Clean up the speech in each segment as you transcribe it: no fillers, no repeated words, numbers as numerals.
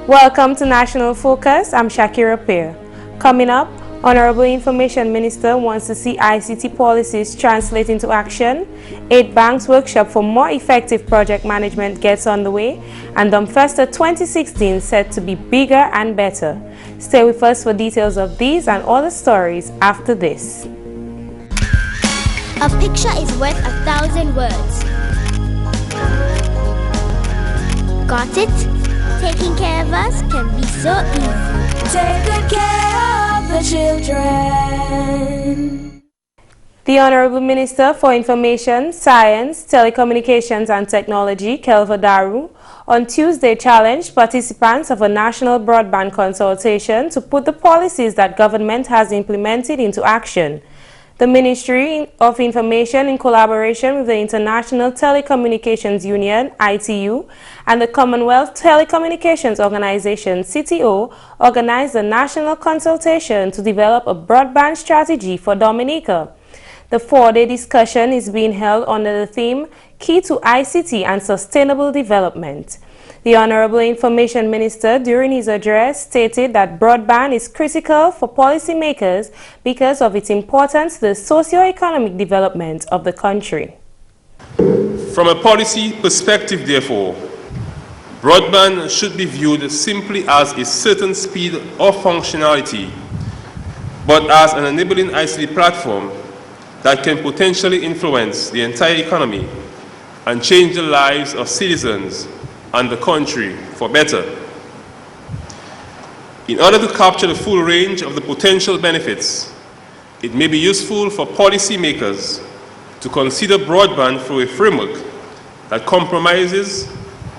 Welcome to National Focus. I'm Shaakira Pierre. Coming up, Honorable Information Minister wants to see ICT policies translate into action. 8 banks workshop for more effective project management gets underway, and DOMFESTA 2016 set to be bigger and better. Stay with us for details of these and other stories after this. A picture is worth 1,000 words. Got it? Taking care of us can be so easy. Take good care of the children. The Honorable Minister for Information, Science, Telecommunications and Technology, Kelva Daru, on Tuesday challenged participants of a national broadband consultation to put the policies that government has implemented into action. The Ministry of Information, in collaboration with the International Telecommunications Union, ITU, and the Commonwealth Telecommunications Organization, CTO, organized a national consultation to develop a broadband strategy for Dominica. The 4-day discussion is being held under the theme, Key to ICT and Sustainable Development. The Honorable Information Minister, during his address, stated that broadband is critical for policymakers because of its importance to the socio-economic development of the country. From a policy perspective, therefore, broadband should be viewed simply as a certain speed or functionality, but as an enabling ICT platform that can potentially influence the entire economy and change the lives of citizens and the country for better. In order to capture the full range of the potential benefits, it may be useful for policymakers to consider broadband through a framework that compromises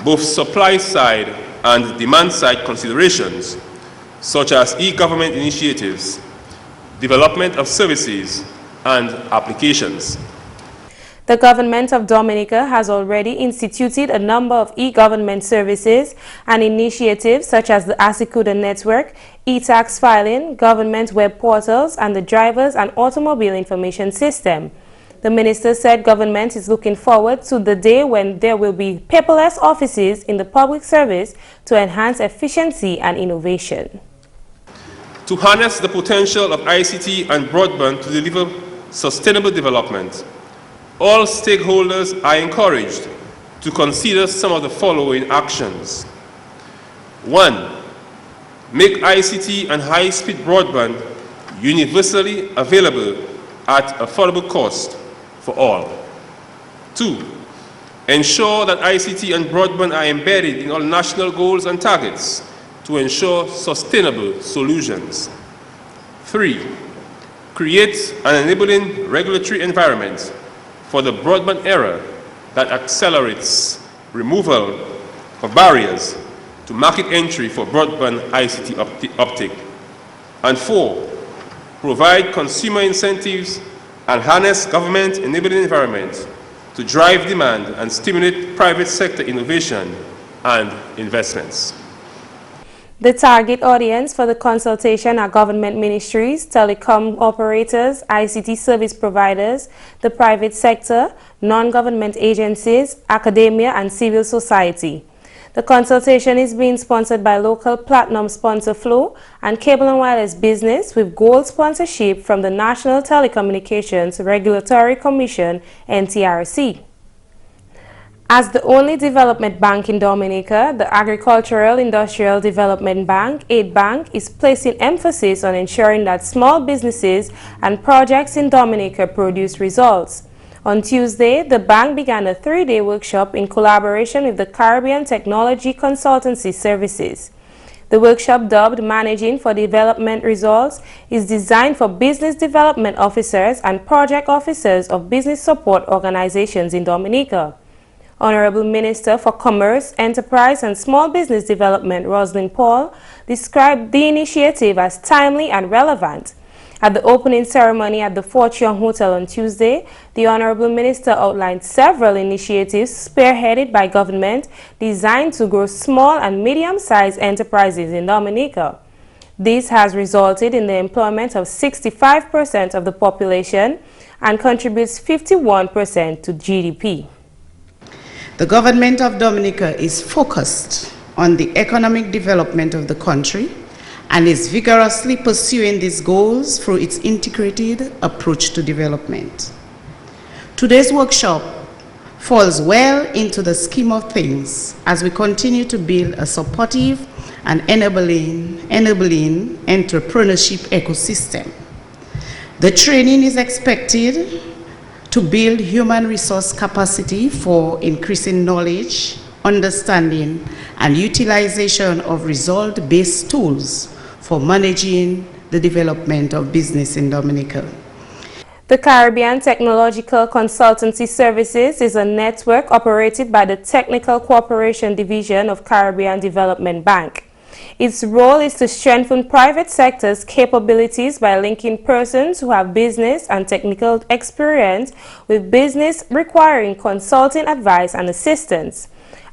both supply-side and demand-side considerations, such as e-government initiatives, development of services, and applications. The government of Dominica has already instituted a number of e-government services and initiatives such as the Asikuda Network, e-tax filing, government web portals, and the Drivers and Automobile Information System. The minister said government is looking forward to the day when there will be paperless offices in the public service to enhance efficiency and innovation. To harness the potential of ICT and broadband to deliver sustainable development, all stakeholders are encouraged to consider some of the following actions. 1. Make ICT and high-speed broadband universally available at affordable cost for all. 2. Ensure that ICT and broadband are embedded in all national goals and targets to ensure sustainable solutions. 3. Create an enabling regulatory environment for the broadband era that accelerates removal of barriers to market entry for broadband ICT uptake. And 4, provide consumer incentives and harness government enabling environment to drive demand and stimulate private sector innovation and investments. The target audience for the consultation are government ministries, telecom operators, ICT service providers, the private sector, non-government agencies, academia, and civil society. The consultation is being sponsored by local platinum sponsor Flow and Cable and Wireless Business with gold sponsorship from the National Telecommunications Regulatory Commission, NTRC. As the only development bank in Dominica, the Agricultural Industrial Development Bank, AID-Bank, is placing emphasis on ensuring that small businesses and projects in Dominica produce results. On Tuesday, the bank began a 3-day workshop in collaboration with the Caribbean Technology Consultancy Services. The workshop, dubbed Managing for Development Results, is designed for business development officers and project officers of business support organizations in Dominica. Honorable Minister for Commerce, Enterprise and Small Business Development, Roslyn Paul, described the initiative as timely and relevant. At the opening ceremony at the Fort Young Hotel on Tuesday, the Honorable Minister outlined several initiatives spearheaded by government designed to grow small and medium-sized enterprises in Dominica. This has resulted in the employment of 65% of the population and contributes 51% to GDP. The government of Dominica is focused on the economic development of the country and is vigorously pursuing these goals through its integrated approach to development. Today's workshop falls well into the scheme of things as we continue to build a supportive and enabling entrepreneurship ecosystem. The training is expected to build human resource capacity for increasing knowledge, understanding, and utilization of result-based tools for managing the development of business in Dominica. The Caribbean Technological Consultancy Services is a network operated by the Technical Cooperation Division of Caribbean Development Bank. Its role is to strengthen private sector's capabilities by linking persons who have business and technical experience with business requiring consulting advice and assistance.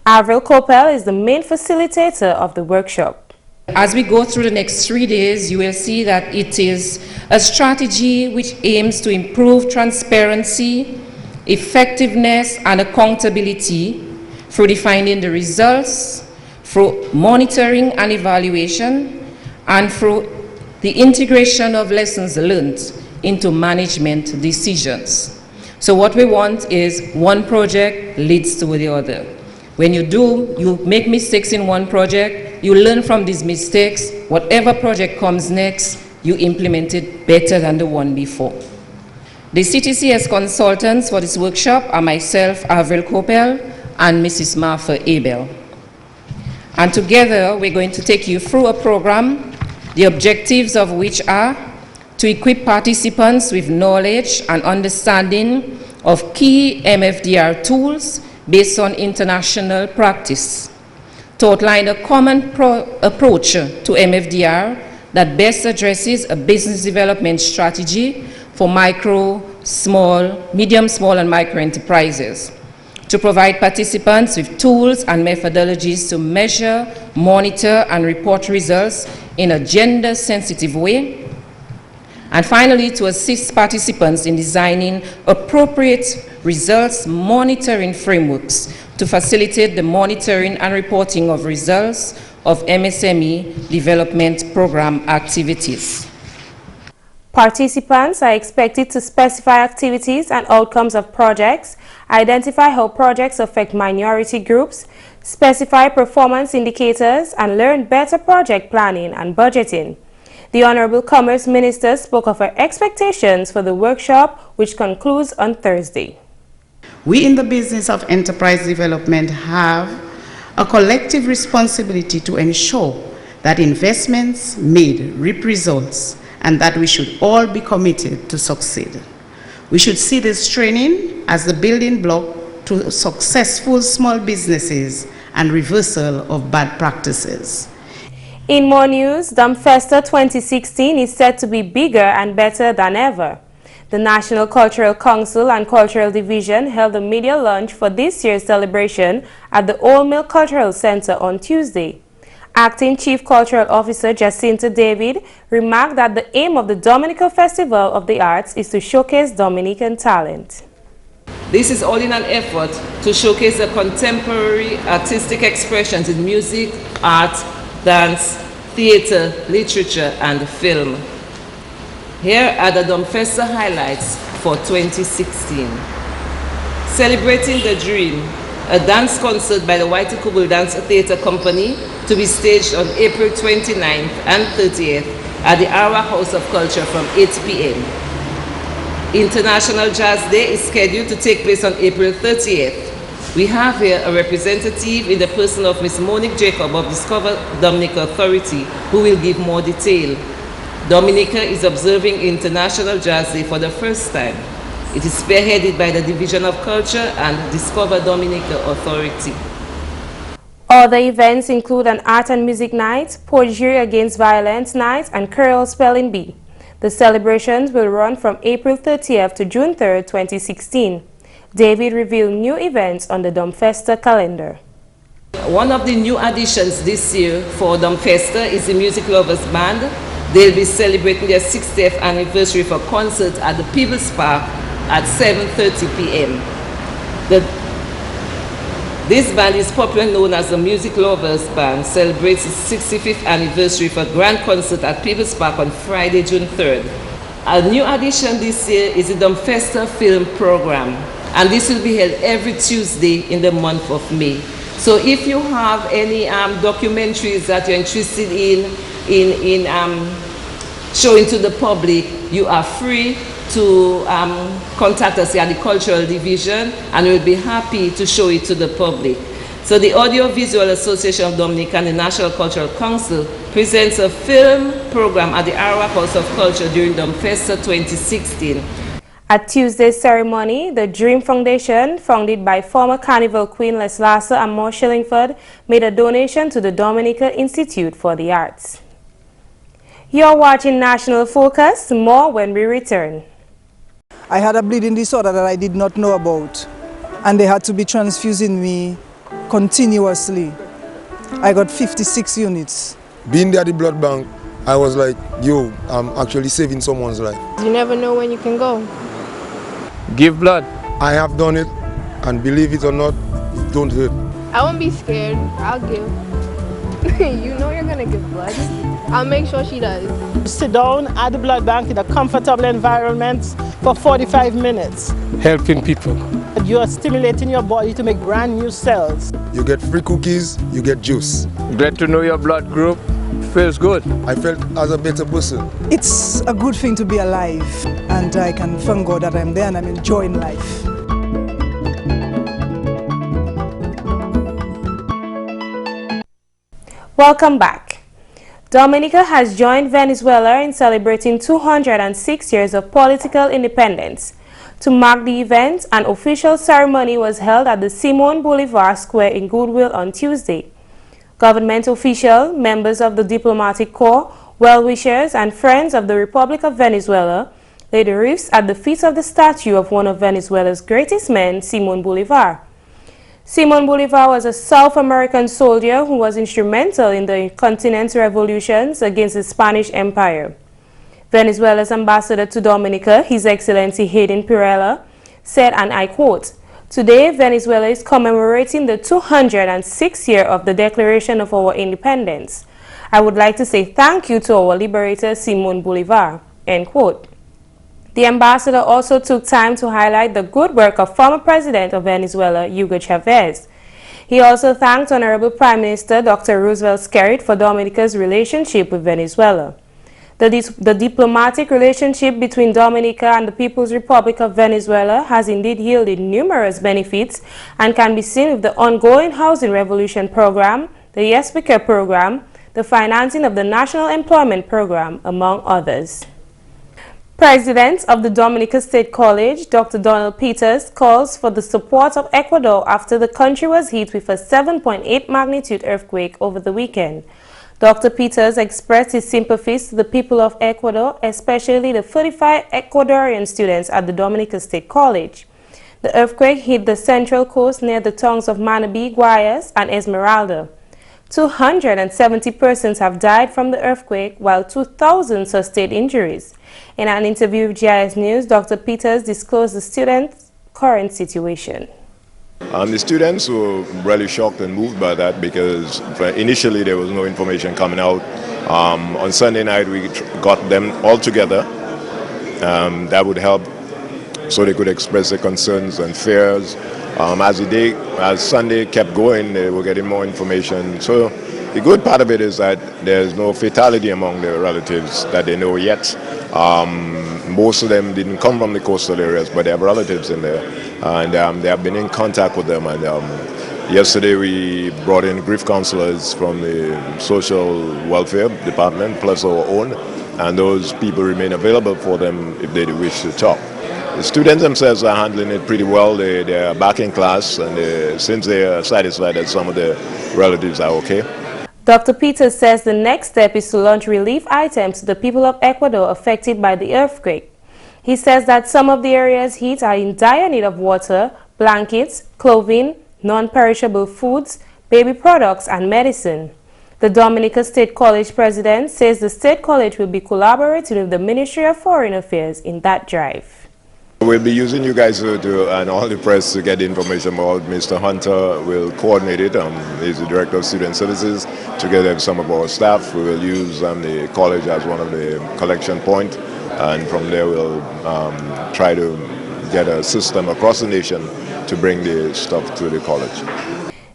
Avril Coppell is the main facilitator of the workshop. As we go through the next 3 days, you will see that it is a strategy which aims to improve transparency, effectiveness, and accountability through defining the results, through monitoring and evaluation, and through the integration of lessons learned into management decisions. So what we want is one project leads to the other. When you make mistakes in one project, you learn from these mistakes. Whatever project comes next, you implement it better than the one before. The CTCS consultants for this workshop are myself, Avril Coppell, and Mrs. Martha Abel. And together, we're going to take you through a program, the objectives of which are to equip participants with knowledge and understanding of key MFDR tools based on international practice, to outline a common approach to MFDR that best addresses a business development strategy for medium, small, and micro enterprises, to provide participants with tools and methodologies to measure, monitor, and report results in a gender-sensitive way, and finally, to assist participants in designing appropriate results monitoring frameworks to facilitate the monitoring and reporting of results of MSME development program activities. Participants are expected to specify activities and outcomes of projects, identify how projects affect minority groups, specify performance indicators, and learn better project planning and budgeting. The Honorable Commerce Minister spoke of her expectations for the workshop, which concludes on Thursday. We in the business of enterprise development have a collective responsibility to ensure that investments made reap results and that we should all be committed to succeed. We should see this training as the building block to successful small businesses and reversal of bad practices. In more news, DOMFESTA 2016 is set to be bigger and better than ever. The National Cultural Council and Cultural Division held a media launch for this year's celebration at the Old Mill Cultural Center on Tuesday. Acting Chief Cultural Officer Jacinta David remarked that the aim of the Dominica Festival of the Arts is to showcase Dominican talent. This is all in an effort to showcase the contemporary artistic expressions in music, art, dance, theater, literature, and film. Here are the DOMFESTA highlights for 2016. Celebrating the Dream, a dance concert by the Whitey Kubul Dance Theater Company to be staged on April 29th and 30th at the Awa House of Culture from 8 p.m. International Jazz Day is scheduled to take place on April 30th. We have here a representative in the person of Ms. Monique Jacob of Discover Dominica Authority, who will give more detail. Dominica is observing International Jazz Day for the first time. It is spearheaded by the Division of Culture and Discover Dominica Authority. Other events include an art and music night, poetry against violence night, and Creole Spelling Bee. The celebrations will run from April 30th to June 3rd, 2016. David revealed new events on the DOMFESTA calendar. One of the new additions this year for DOMFESTA is the Music Lovers Band. They'll be celebrating their 60th anniversary for concert at the Peebles Park at 7:30 p.m. This band is popularly known as the Music Lovers Band, celebrates its 65th anniversary for a grand concert at People's Park on Friday, June 3rd. A new addition this year is the DOMFESTA film program, and this will be held every Tuesday in the month of May. So if you have any documentaries that you're interested in showing to the public, you are free to contact us at the Cultural Division, and we'll be happy to show it to the public. So the Audiovisual Association of Dominica and the National Cultural Council presents a film program at the Arawak House of Culture during DOMFESTA 2016. At Tuesday's ceremony, the Dream Foundation, founded by former Carnival Queen Les Lasser and Maud Shillingford, made a donation to the Dominica Institute for the Arts. You're watching National Focus. More when we return. I had a bleeding disorder that I did not know about, and they had to be transfusing me continuously. I got 56 units. Being there at the blood bank, I was like, yo, I'm actually saving someone's life. You never know when you can go. Give blood. I have done it, and believe it or not, it don't hurt. I won't be scared. I'll give. You know you're gonna give blood. I'll make sure she does. Sit down at the blood bank in a comfortable environment for 45 minutes. Helping people. You are stimulating your body to make brand new cells. You get free cookies, you get juice. Get to know your blood group. Feels good. I felt as a better person. It's a good thing to be alive, and I can thank God that I'm there and I'm enjoying life. Welcome back. Dominica has joined Venezuela in celebrating 206 years of political independence. To mark the event, an official ceremony was held at the Simon Bolivar Square in Goodwill on Tuesday. Government officials, members of the diplomatic corps, well-wishers, and friends of the Republic of Venezuela laid wreaths at the feet of the statue of one of Venezuela's greatest men, Simon Bolivar. Simon Bolivar was a South American soldier who was instrumental in the continental revolutions against the Spanish Empire. Venezuela's ambassador to Dominica, His Excellency Hayden Pierre, said, and I quote, "Today, Venezuela is commemorating the 206th year of the declaration of our independence. I would like to say thank you to our liberator, Simon Bolivar," end quote. The ambassador also took time to highlight the good work of former President of Venezuela, Hugo Chavez. He also thanked Honorable Prime Minister Dr. Roosevelt Skerrit for Dominica's relationship with Venezuela. The diplomatic relationship between Dominica and the People's Republic of Venezuela has indeed yielded numerous benefits and can be seen with the ongoing Housing Revolution Program, the Yes We Care Program, the financing of the National Employment Program, among others. President of the Dominica State College, Dr. Donald Peters, calls for the support of Ecuador after the country was hit with a 7.8 magnitude earthquake over the weekend. Dr. Peters expressed his sympathies to the people of Ecuador, especially the 35 Ecuadorian students at the Dominica State College. The earthquake hit the central coast near the towns of Manabí, Guayas, and Esmeralda. 270 persons have died from the earthquake, while 2,000 sustained injuries. In an interview with GIS News, Dr. Peters disclosed the students' current situation. The students were really shocked and moved by that because initially there was no information coming out. On Sunday night we got them all together. That would help so they could express their concerns and fears. As Sunday kept going, they were getting more information. So the good part of it is that there's no fatality among their relatives that they know yet. Most of them didn't come from the coastal areas, but they have relatives in there, and they have been in contact with them. And yesterday we brought in grief counselors from the social welfare department, plus our own, and those people remain available for them if they wish to talk. The students themselves are handling it pretty well. They're back in class, and since they are satisfied that some of the relatives are okay. Dr. Peters says the next step is to launch relief items to the people of Ecuador affected by the earthquake. He says that some of the areas hit are in dire need of water, blankets, clothing, non-perishable foods, baby products, and medicine. The Dominica State College president says the State College will be collaborating with the Ministry of Foreign Affairs in that drive. We'll be using you guys and all the press to get information about. Mr. Hunter will coordinate it. He's the Director of Student Services. Together with some of our staff, we will use the college as one of the collection points. And from there, we'll try to get a system across the nation to bring the stuff to the college.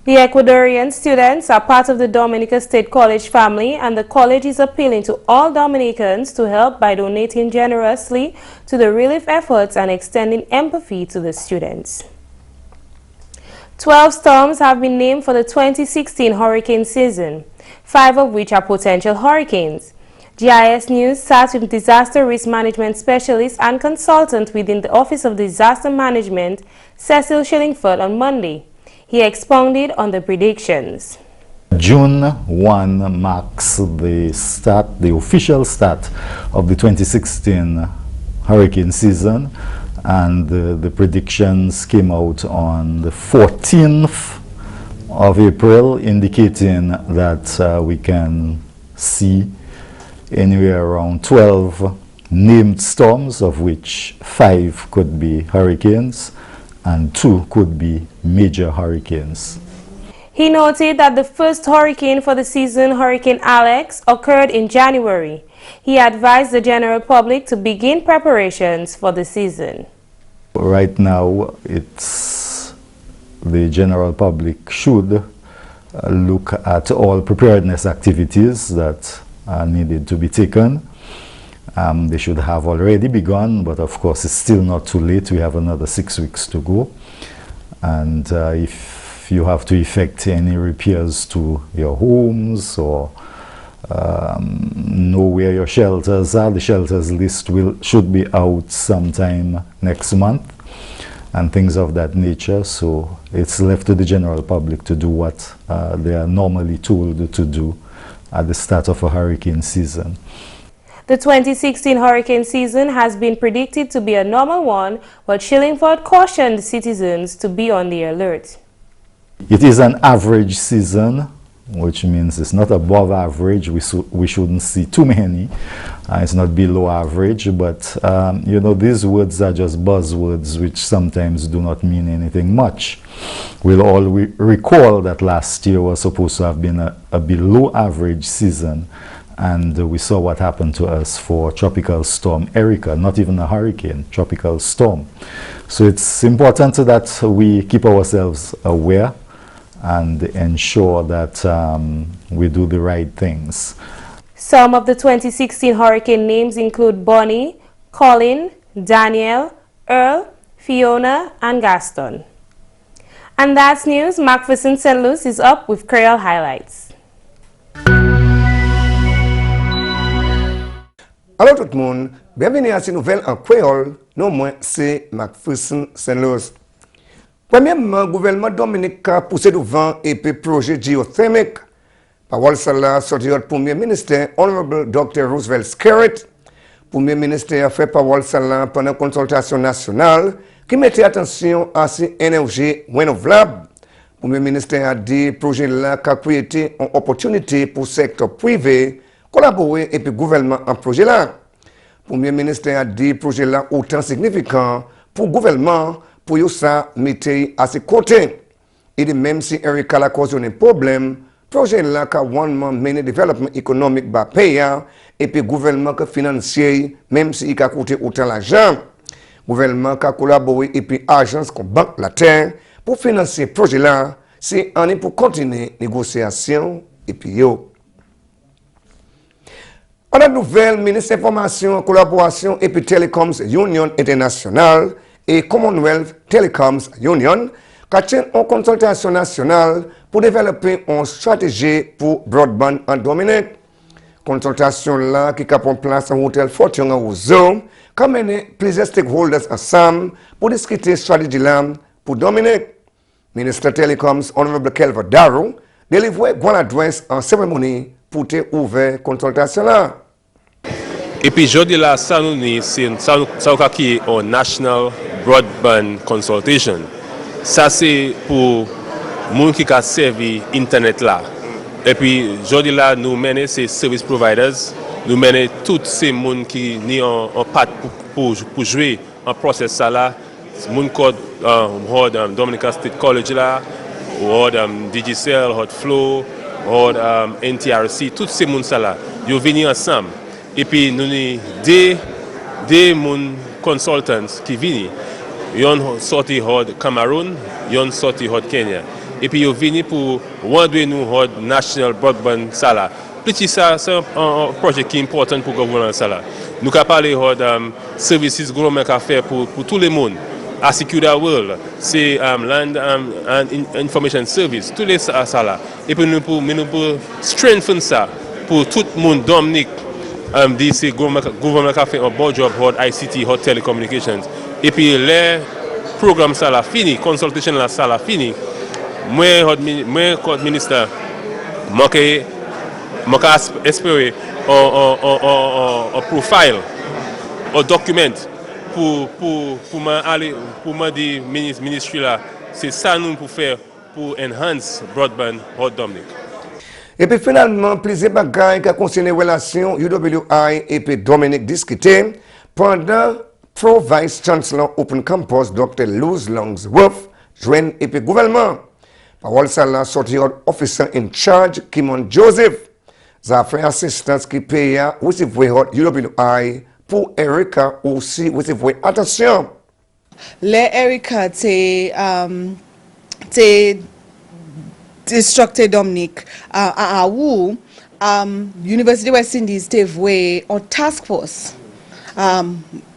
The Ecuadorian students are part of the Dominica State College family, and the college is appealing to all Dominicans to help by donating generously to the relief efforts and extending empathy to the students. 12 storms have been named for the 2016 hurricane season, 5 of which are potential hurricanes. GIS News starts with disaster risk management specialist and consultant within the Office of Disaster Management, Cecil Shillingford, on Monday. He expounded on the predictions. June 1 marks the official start of the 2016 hurricane season, and the predictions came out on the 14th of April, indicating that we can see anywhere around 12 named storms, of which 5 could be hurricanes and 2 could be major hurricanes. He noted that the first hurricane for the season, Hurricane Alex, occurred in January. He advised the general public to begin preparations for the season. Right now, the general public should look at all preparedness activities that are needed to be taken. They should have already begun, but of course it's still not too late. We have another 6 weeks to go. And if you have to effect any repairs to your homes or know where your shelters are, the shelters list should be out sometime next month and things of that nature. So it's left to the general public to do what they are normally told to do at the start of a hurricane season. The 2016 hurricane season has been predicted to be a normal one, but Shillingford cautioned citizens to be on the alert. It is an average season, which means it's not above average. We shouldn't see too many. It's not below average, but you know, these words are just buzzwords which sometimes do not mean anything much. We'll all recall that last year was supposed to have been a below average season, and we saw what happened to us for Tropical Storm Erica, not even a hurricane, tropical storm. So it's important that we keep ourselves aware and ensure that we do the right things. Some of the 2016 hurricane names include Bonnie, Colin, Daniel, Earl, Fiona, and Gaston. And that's news. McPherson St. Luce is up with Creole highlights. Alors tout le monde, bienvenue à cette nouvelle en créole. Non moins c'est McPherson St. Luce. Premièrement, le gouvernement Dominique a poussé devant et puis projet géothermique. Parole cela sorti du Premier ministre, Honorable Dr. Roosevelt Skerritt. Premier ministre a fait parole cela pendant une consultation nationale qui mettait attention à ces énergies renouvelables. Premier ministre a dit que le projet là a créé une opportunité pour le secteur privé collaborer et puis le gouvernement en projet là. Premier ministre a dit que le projet là autant significant pour le gouvernement pour y ça mettre à ses côtés. Et dit même si Erica a causé un problème, projet là a vraiment mené développement économique bas payant et puis gouvernement financier même si il a coûté autant l'argent. Gouvernement a collaboré et puis agence comme Banque la Terre pour financer projet là, c'est on est pour continuer négociation et puis yo. On a nouvelle ministre Information, Collaboration et puis Telecoms Union International et Commonwealth Telecoms Union qui tient une consultation nationale pour développer une stratégie pour Broadband en Dominique. Consultation là qui a pris place en hôtel Fortune au Zoom, qui a mené plusieurs stakeholders ensemble pour discuter stratégie là pour Dominique. Ministre Telecoms Honorable Kelvin Darrow délivré une adresse en cérémonie pour ouvrir consultation là. Et puis jeudi là, ça nous c'est qui est au National Broadband Consultation. Ça c'est pour gens qui ont servi internet là. Et puis jeudi là, nous menons ces service providers, nous menons tous ces gens qui ont en patte pour jouer en process ça là, moun code Dominica State College là, Digicel, Flow, NTRC, tous ces moun ça là, ils viennent ensemble. Et puis nous avons des moun consultants qui viennent. Yon sorti hod Cameroun, yon sorti hod Kenya. Et puis ils viennent pour rendre nous hod National Broadband ça là. Petit ça, c'est un projet qui est important pour le gouvernement ça là. Nous avons parlé de services que le gouvernement a fait pour tout le monde. À Secure the World, c'est Land and Information Service, tous les ça là. Et puis nous pour strengthen ça pour tout le monde Dominique. Le gouvernement a fait un bon job hod ICT, hod Telecommunications. Et puis les programmes ça là fini, Consultation là ça là fini. Moi comme ministre, moi espérer un profile, un document pour dire ministre là, c'est ça nous pour faire pour enhance broadband hot Dominic. Et puis finalement, plusieurs bagages qui concernent les relations UWI et puis Dominic discuté pendant Pro Vice Chancellor Open Campus Dr. Luce Longsworth joint et puis gouvernement. Parole ça là sorti officer in charge Kimon Joseph. Ça fait assistance qui paye aussi voir UWI pour Erika aussi voir attention. Les Erika t'es instructeur Dominique à où University West Indies t'es voué en task force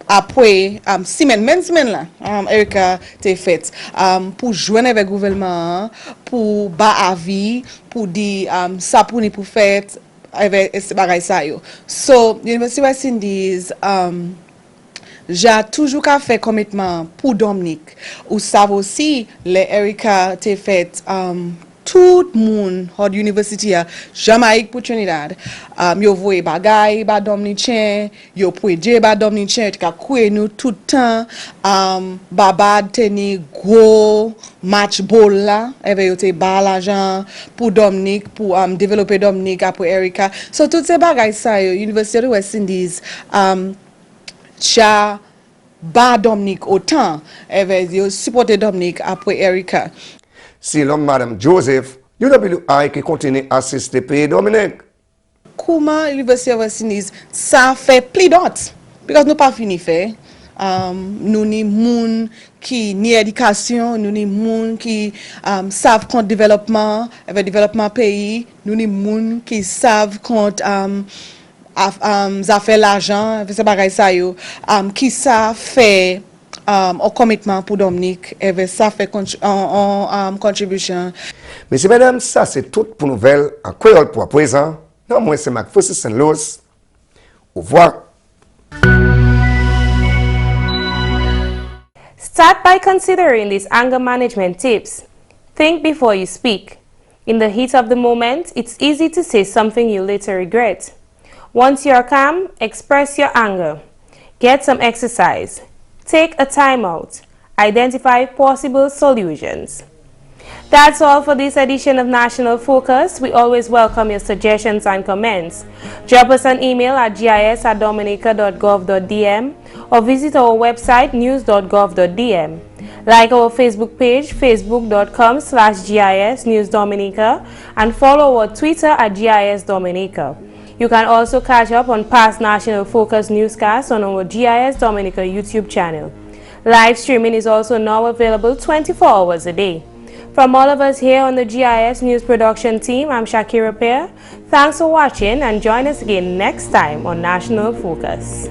après semaine là Erika t'es fait pour joindre avec gouvernement pour bas avis pour dire ça pour nous pour faire avec ce bagage ça yo. So University West Indies j'ai toujours fait commitment pour Dominique. Ou savez aussi les Erika t'es fait tout le monde à l'université Jamaïque pour Trinidad. Yo voye bagay ba Dominicien, yo pouye ba Dominicien, tu ka kouye nous tout le temps. Babad teni gros match ball là, avec yo te ba l'argent pour Dominique, pour développer Dominique après Erika. So tout ces bagay ça yo University of West Indies cha ba Dominique autant, avec yo supporter Dominique après Erika. Si l'homme Madame Joseph, UWI qui continue à assister pays Dominique. Comment l'Université of West Indies, ça fait plus d'autres. Parce que nous pas fini faire. Nous ni moun qui ni éducation, nous ni moun qui savent compte développement, avec développement pays, nous ni moun qui savent compte affaire l'argent, c'est pareil ça yo, qui savent faire un commitment pour Dominique et ça fait contribution. Messieurs, mesdames, ça c'est tout pour nouvelle en créole pour à présent. Non, moi c'est McPherson Luce. Au revoir. Start by considering these anger management tips. Think before you speak. In the heat of the moment, it's easy to say something you later regret. Once you're calm, express your anger. Get some exercise. Take a time out. Identify possible solutions. That's all for this edition of National Focus. We always welcome your suggestions and comments. Drop us an email at gis@dominica.gov.dm or visit our website news.gov.dm. Like our Facebook page, facebook.com/GIS News Dominica, and follow our Twitter at GIS Dominica. You can also catch up on past National Focus newscasts on our GIS Dominica YouTube channel. Live streaming is also now available 24 hours a day. From all of us here on the GIS News Production team, I'm Shaakira Pierre. Thanks for watching and join us again next time on National Focus.